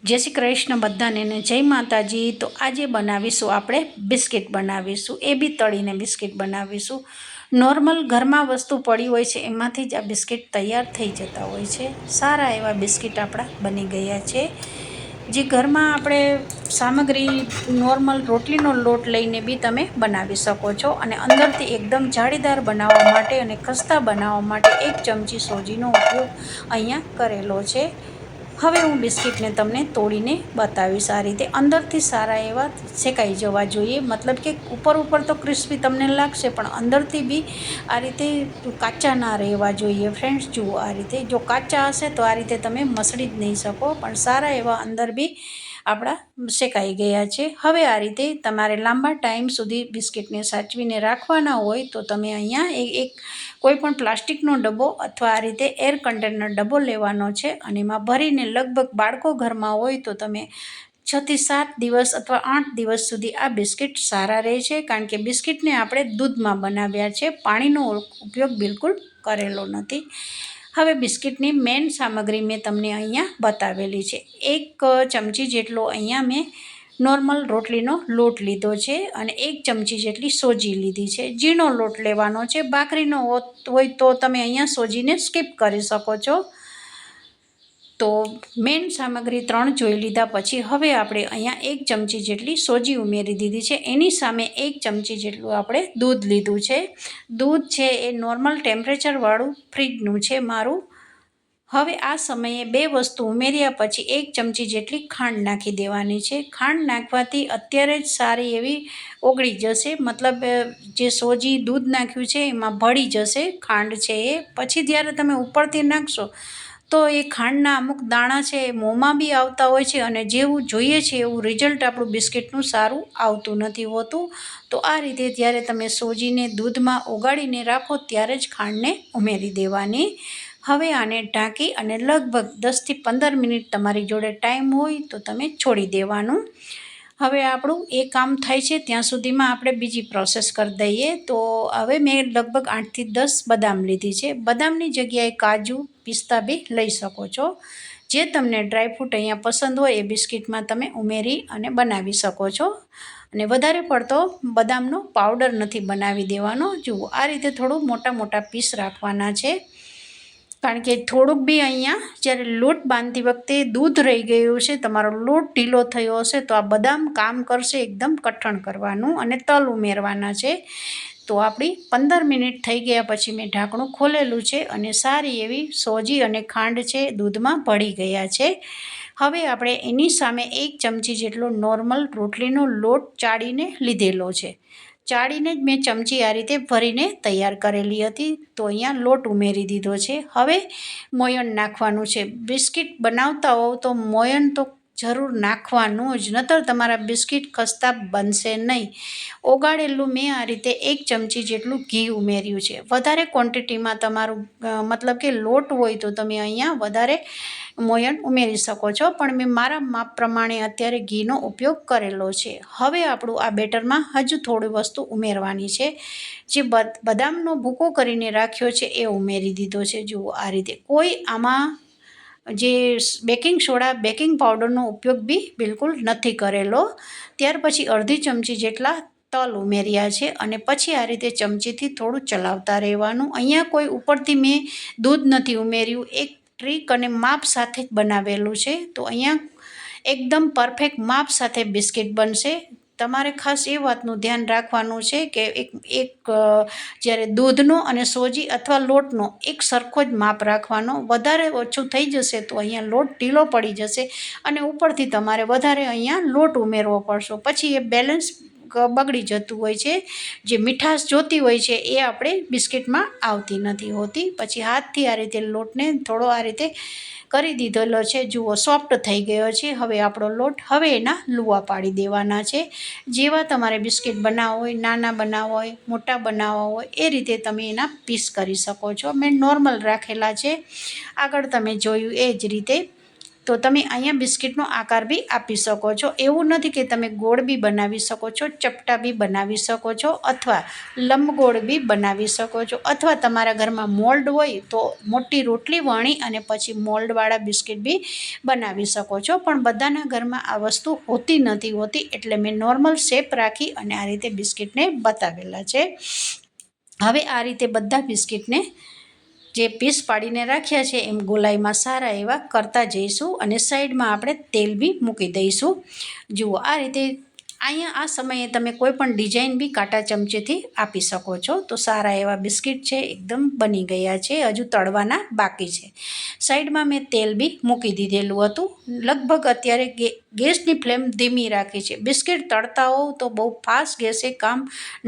जय श्री कृष्ण बधाने ने जय माताजी। तो आज बनावीशुं आपणे बिस्किट बनावीशुं, ए बी तळीने बिस्किट बनावीशुं। नॉर्मल घर में वस्तु पड़ी होय छे एमांथी ज आ बिस्किट तैयार थई जता होय छे। सारा एवा बिस्किट आपड़ा बनी गया छे। जे घर में आपणे सामग्री नॉर्मल रोटलीनो लोट लईने बी तमे बनावी शको छो अने अंदरथी एकदम जाळीदार बनाववा माटे अने खस्ता बनाववा माटे 1 चमची सोजीनो उपयोग अहींया करेलो छे। हवे हूँ बिस्किट ने तमने तोड़ीने बतावीश। आ रीते अंदरथी सारा एवा शेकाई जवा जोईए, मतलब के ऊपर ऊपर तो क्रिस्पी तमने लागशे पण अंदरथी बी आ रीते काचा ना रहेवा जोईए। फ्रेंड्स जुओ, आ रीते जो काचा हशे तो आ रीते तमे मसળી ज नहीं शको, पण सारा एवा अंदर बी आपड़ा शेकाई गया छे। हवे आ रीते तमारे लांबा टाइम सुधी बिस्किटने साचवीने राखवाना होय तो तमे अहींया एक कोईपण प्लास्टिकनो डब्बो अथवा आ रीते एयर कंटेनर डब्बो लेवानो छे अने एमां भरीने लगभग बाळको घरमां होय तो तमे 6 થી 7 दिवस अथवा 8 दिवस सुधी आ बिस्किट सारा रहे छे, कारण के बिस्किटने आपणे दूधमां बनाव्या छे, पाणीनो उपयोग बिलकुल करेलो नथी। हवे बिस्किटनी मेन सामग्री मैं तमने अहींया बतावेली छे। 1 चमची जेटलो अहींया मैं नॉर्मल रोटलीनो लोट लीधो छे अने 1 चमची जेटली सोजी लीधी छे। झीणो लोट लेवानो छे, भाखरीनो होय तो तमे अहींया सोजीने स्कीप करी शको छो। तो मेन सामग्री 3 जोई लीधा पछी हवे आपणे अहींया 1 चमची जेटली सोजी उमेरी दीधी छे। एनी सामे 1 चमची जेटલું આપણે दूध लीधुं छे। दूध छे ए नॉर्मल टेम्परेचर वाळुं फ्रीजनुं छे मारुं। हवे आ समये 2 वस्तु उमेर्या पछी 1 चमची जेटली खांड नाखी देवानी छे। खांड नाखवाथी अत्यारे ज सारी एवी ओगળી जशे, मतलब जे सोजी दूध नाख्युं छे एमां भળી जशे खांड छे ए। पछी ज्यारे तमे उपरथी नाखशो तो ए खांडना अमुक दाणा छे ए मोंमां बी आवता होय छे अने जेवुं जोईए छे एवुं रिजल्ट आपणुं बिस्किटनुं सारुं आवतुं नथी होतुं। तो आ रीते ज्यारे तमे सोजीने दूधमां ओगाळीने राखो त्यारे ज खांडने उमेरी देवानी। हवे आने ढांकी अने लगभग 10 થી 15 मिनिट तमारी जोड़े टाइम होय तो तमे छोड़ी देवानुं। हवे आपणुं ए काम थाय छे त्यां सुधीमां आपणे बीजी प्रोसेस कर दईए। तो हवे मैं लगभग 8 થી 10 बदाम लीधी छे। बदामनी जग्याए काजू पिस्ता बी लई शको छो। जे तमने ड्रायफ्रूट अहींया पसंद होय ए बिस्किटमां तमे उमेरी अने बनावी शको छो। अने वधारे पड़तो बदामनो पाउडर नथी बनावी देवानो। जुओ आ रीते थोड़ुं मोटा मोटा पीस राखवाना छे, कारण के थोड़ुंक बी अहींया ज्यारे लोट बांधती वखते दूध रही गयुं छे, तमारो लोट ढीलो थयो हशे तो आ बदाम काम करशे एकदम कठण करवानुं अने तल उमेरवाना छे। तो आपणी 15 मिनिट थई गया पछी मैं ढांकणुं खोलेलुं छे अने सारी एवी सोजी अने खांड छे दूधमां भળી गया छे। हवे आपणे एनी सामे 1 चमची जेटलो नॉर्मल रोटलीनो लोट चाळीने लीधेलो छे। चाळीने ज मैं चमची आ रीते भरीने तैयार करेली हती। तो अहींया लोट उमेरी दीधो छे। हवे मोयण नाखवानुं छे। बिस्किट बनावता हो तो मोयण तो जरूर नाखवानुं ज, नहीतर तमारा बिस्किट खस्ता बनशे नहीं। ओगाळेલું मैं आ रीते 1 चमची जेटલું घी उमेर्યું છે। વધારે ક્વોન્ટિટીમાં તમારું मतलब કે લોટ હોય તો તમે અહીંયા વધારે મોયણ ઉમેરી શકો છો, પણ મેં મારા માપ પ્રમાણે અત્યારે ઘીનો ઉપયોગ કરેલો છે। હવે આપણું આ બેટરમાં હજુ થોડી વસ્તુ ઉમેરવાની છે। જે બદામનો ભૂકો કરીને રાખ્યો છે એ ઉમેરી દીધો છે। જુઓ આ રીતે, કોઈ આમાં જે બેકિંગ સોડા બેકિંગ પાવડરનો ઉપયોગ બી બિલકુલ નથી કરેલો। ત્યાર પછી અડધી ચમચી જેટલા તલ ઉમેર્યા છે અને પછી આ રીતે ચમચીથી થોડું ચલાવતા રહેવાનું। અહીંયા કોઈ ઉપરથી મેં દૂધ નથી ઉમેર્યું, એક ટ્રીક અને માપ સાથે જ બનાવેલું છે। તો અહીંયા એકદમ પરફેક્ટ માપ સાથે બિસ્કિટ બનશે। તમારે ખાસ એ વાતનું ધ્યાન રાખવાનું છે કે એક જ્યારે દૂધનો અને સોજી અથવા લોટનો એક સરખો જ માપ રાખવાનો। વધારે ઓછું થઈ જશે તો અહીંયા લોટ ઢીલો પડી જશે અને ઉપરથી તમારે વધારે અહીંયા લોટ ઉમેરવો પડશે, પછી એ બેલેન્સ બગડી જતું હોય છે। જે મીઠાશ જોતી હોય છે એ આપણે બિસ્કિટમાં આવતી નથી હોતી। પછી હાથથી આ રીતે લોટને થોડો આ રીતે કરી દીધેલો છે। જુઓ સોફ્ટ થઈ ગયો છે હવે આપણો લોટ। હવે એના લુવા પાડી દેવાના છે। જેવા તમારે બિસ્કિટ બનાવવા હોય, નાના બનાવવા હોય, મોટા બનાવવા હોય એ રીતે તમે એના પીસ કરી શકો છો। મેં નોર્મલ રાખેલા છે, આગળ તમે જોયું એ જ રીતે। તો તમે અહીંયા બિસ્કિટનો આકાર બી આપી શકો છો. એવું નથી કે તમે ગોળ બી બનાવી શકો છો, ચપટા બી બનાવી શકો છો, અથવા લંબગોળ બી બનાવી શકો છો, અથવા તમારા ઘરમાં મોલ્ડ હોય તો મોટી રોટલી વણી અને પછી મોલ્ડવાળા બિસ્કિટ બી બનાવી શકો છો. પણ બધાના ઘરમાં આ વસ્તુ હોતી નથી હોતી, એટલે મેં નોર્મલ શેપ રાખી અને આ રીતે બિસ્કિટને બતાવેલા છે. હવે આ રીતે બધા બિસ્કિટને જે પીસ પાડીને રાખ્યા છે એમ ગોલાઈમાં સારા એવા કરતા જઈશું અને સાઈડમાં આપણે તેલ બી મૂકી દઈશું. જુઓ આ રીતે અહીંયા આ સમયે તમે કોઈ પણ ડિઝાઇન બી કાંટા ચમચીથી આપી શકો છો. તો સારા એવા બિસ્કિટ છે એકદમ બની ગયા છે, હજુ તળવાના બાકી છે. સાઈડમાં મેં તેલ બી મૂકી દીધેલું હતું. લગભગ અત્યારે ગેસની ફ્લેમ ધીમી રાખી છે. બિસ્કિટ તળતા હોવ તો બહુ ફાસ્ટ ગેસે કામ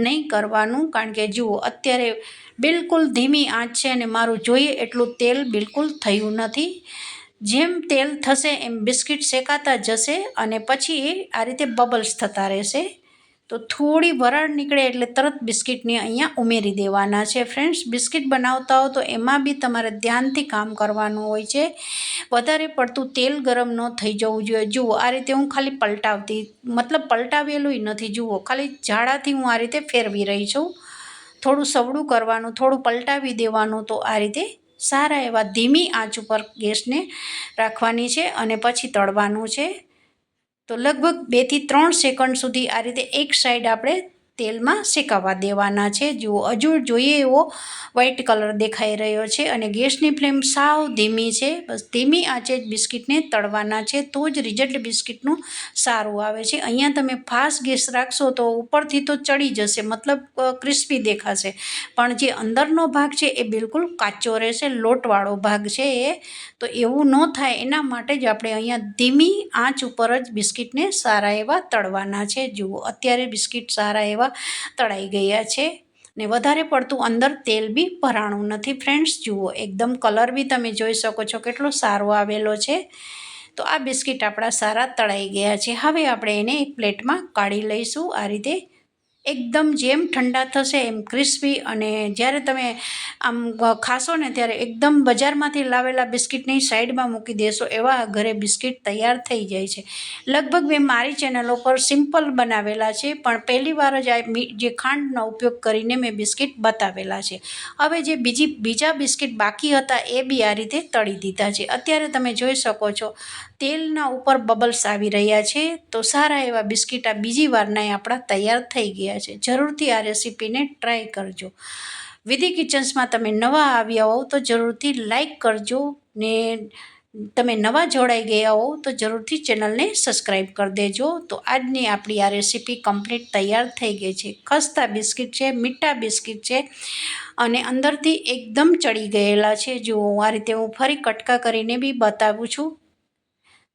નહીં કરવાનું, કારણ કે જુઓ અત્યારે બિલકુલ ધીમી આંચ છે અને મારું જોઈએ એટલું તેલ બિલકુલ થયું નથી. જેમ તેલ થશે એમ બિસ્કિટ શેકાતા જશે અને પછી આ રીતે બબલ્સ થતા રહેશે. તો થોડી વરાળ નીકળે એટલે તરત બિસ્કિટને અહીંયા ઉમેરી દેવાના છે. ફ્રેન્ડ્સ, બિસ્કિટ બનાવતા હો તો એમાં બી તમારે ધ્યાનથી કામ કરવાનું હોય છે. વધારે પડતું તેલ ગરમ ન થઈ જવું જોઈએ. જુઓ આ રીતે હું ખાલી પલટાવેલું નથી. જુઓ ખાલી જાળાથી હું આ રીતે ફેરવી રહી છું. થોડું સવડું કરવાનું, થોડું પલટાવી દેવાનું. તો આ રીતે સારા એવા ધીમી આંચ ઉપર ગેસને રાખવાની છે અને પછી તળવાનું છે. તો લગભગ 2 થી 3 સેકન્ડ સુધી આ રીતે એક સાઈડ આપણે તેલમાં શેકાવા દેવાના છે. જુઓ હજુ જોઈએ એવો વ્હાઈટ કલર દેખાઈ રહ્યો છે અને ગેસની ફ્લેમ સાવ ધીમી છે. બસ ધીમી આંચે જ બિસ્કિટને તળવાના છે, તો જ રિઝલ્ટ બિસ્કિટનું સારું આવે છે. અહીંયા તમે ફાસ્ટ ગેસ રાખશો તો ઉપરથી તો ચડી જશે, મતલબ ક્રિસ્પી દેખાશે, પણ જે અંદરનો ભાગ છે એ બિલકુલ કાચો રહેશે, લોટવાળો ભાગ છે એ. તો એવું ન થાય એના માટે જ આપણે અહીંયા ધીમી આંચ ઉપર જ બિસ્કિટને સારા એવા તળવાના છે. જુઓ અત્યારે બિસ્કિટ સારા એવા તળાઈ ગયા છે ને વધારે પડતું અંદર તેલ બી ભરાણું નથી. ફ્રેન્ડ્સ, જુઓ એકદમ કલર બી તમે જોઈ શકો છો કેટલો સારો આવેલો છે. તો આ બિસ્કિટ આપણા સારા તળાઈ ગયા છે. હવે આપણે એને એક પ્લેટમાં કાઢી લઈશું. આ રીતે એકદમ જેમ ઠંડા થશે એમ ક્રિસ્પી, અને જ્યારે તમે આમ ખાશો ને ત્યારે એકદમ બજારમાંથી લાવેલા બિસ્કિટની સાઈડમાં મૂકી દેશો એવા ઘરે બિસ્કિટ તૈયાર થઈ જાય છે. લગભગ મેં મારી ચેનલ ઉપર સિમ્પલ બનાવેલા છે, પણ પહેલી વાર જ જે ખાંડનો ઉપયોગ કરીને મેં બિસ્કિટ બતાવેલા છે. હવે જે બીજા બિસ્કિટ બાકી હતા એ બી આ રીતે તળી દીધા છે. અત્યારે તમે જોઈ શકો છો તેલના ઉપર બબલ્સ આવી રહ્યા છે. તો સારા એવા બિસ્કિટ આ બીજી વારના આપણા તૈયાર થઈ ગયા છે. જરૂરથી આ રેસીપીને ટ્રાય કરજો. વિધિ કિચન્સમાં તમે નવા આવ્યા હોવ તો જરૂરથી લાઈક કરજો ને તમે નવા જોડાઈ ગયા હો તો જરૂરથી ચેનલને સબસ્ક્રાઈબ કરી દેજો. તો આજની આપણી આ રેસીપી કમ્પ્લીટ તૈયાર થઈ ગઈ છે. ખસ્તા બિસ્કિટ છે, મીઠા બિસ્કિટ છે અને અંદરથી એકદમ ચડી ગયેલા છે. જો આ રીતે હું ફરી કટકા કરીને બી બતાવું છું.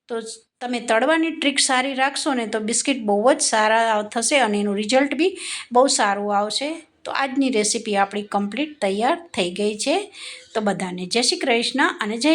તો તમે તળવાની ટ્રીક સારી રાખશો ને તો બિસ્કિટ બહુ જ સારા થશે અને એનું રિઝલ્ટ બી બહુ સારું આવશે. તો આજની રેસીપી આપણી કમ્પ્લીટ તૈયાર થઈ ગઈ છે. તો બધાને જય શ્રી કૃષ્ણ અને જય